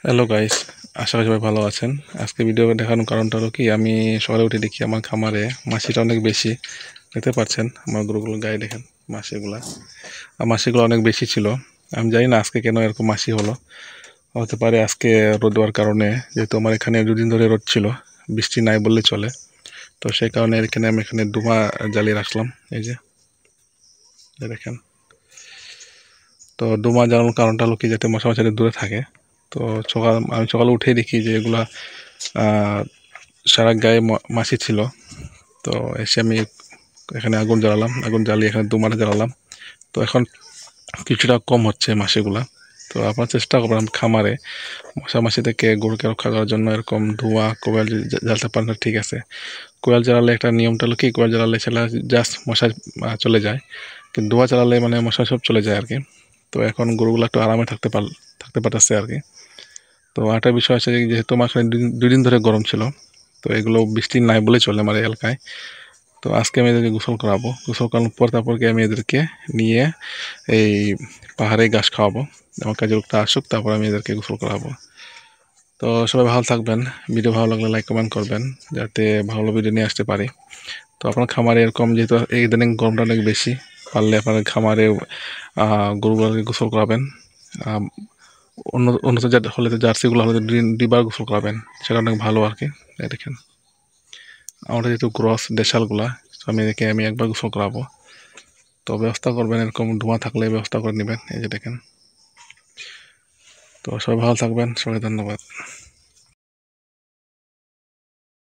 Hello guys, আশা করি সবাই ভালো আছেন। আজকে ভিডিও দেখানোর কারণটা হলো কি, আমি সকালে উঠে দেখি আমার খামারে মাছিটা অনেক বেশি। দেখতে পাচ্ছেন আমার গরুগুলোর গায়ে, দেখেন মাছিগুলা। আর মাছিগুলো অনেক বেশি ছিল। আমি জানি না আজকে কেন এরকম মাছি হলো। হতে পারে আজকে রোদ দেওয়ার কারণে, যেহেতু আমার এখানে দুদিন ধরে রোদ ছিল, বৃষ্টি নাই বললে চলে। তো সেই কারণে এখানে আমি ধুমা জ্বালিয়ে রাখলাম। এই যে দেখেন, তো ধুমা জ্বালানোর কারণটা হলো কি, যাতে মশা মাছি দূরে থাকে। তো আমি সকালে উঠেই দেখি যে এগুলা সারা গায়ে মাছি ছিল। তো এসে আমি এখানে আগুন জ্বালালাম, আগুন জ্বালিয়ে এখানে দুমারে জ্বালালাম। তো এখন কিছুটা কম হচ্ছে মাছিগুলা। তো আপনার চেষ্টা করবেন খামারে মশা মাছি থেকে গরুকে রক্ষা করার জন্য এরকম ধোঁয়া কোয়েল জ্বালতে পারেন না, ঠিক আছে। কোয়েল জ্বালালে একটা নিয়মটা হলো কি, কোয়েল জ্বালালে সেটা জাস্ট মশা চলে যায়, কিন্তু ধোঁয়া জ্বালালে মানে মশা সব চলে যায় আর কি। তো এখন গরুগুলো একটু আরামে থাকতে পারতেছে আর কি। তো আরেকটা বিষয় আছে যে, যেহেতু আমার এখানে দুই দিন ধরে গরম ছিল, তো এগুলো বৃষ্টি নাই বলে চলে আমার এই এলাকায়। তো আজকে আমি এদেরকে গোসল করাবো, গোসল করানোর পর তারপরকে আমি এদেরকে নিয়ে এই পাহাড়ে ঘাস খাওয়াবো। আমার কাজে লোকটা আসুক, তারপর আমি এদেরকে গোসল করাবো। তো সবাই ভালো থাকবেন। ভিডিও ভালো লাগলে লাইক কমেন্ট করবেন, যাতে ভালো ভিডিও নিয়ে আসতে পারি। তো আপনার খামারে এরকম, যেহেতু এই ইদানিং গরমটা অনেক বেশি, পারলে আপনার খামারে গরুগুলোকে গোসল করাবেন। অন্য অন্য হলে তো জার্সিগুলো হলে দুইবার গোসল করাবেন, সেটা অনেক ভালো আর কি। এই দেখেন আমাদের যেহেতু ক্রস দেশালগুলা, তো আমি একবার গোসল করাবো। তো ব্যবস্থা করবেন, এরকম ধোঁয়া থাকলে ব্যবস্থা করে নেবেন। এই যে দেখেন। তো সবাই ভালো থাকবেন, সবাই ধন্যবাদ।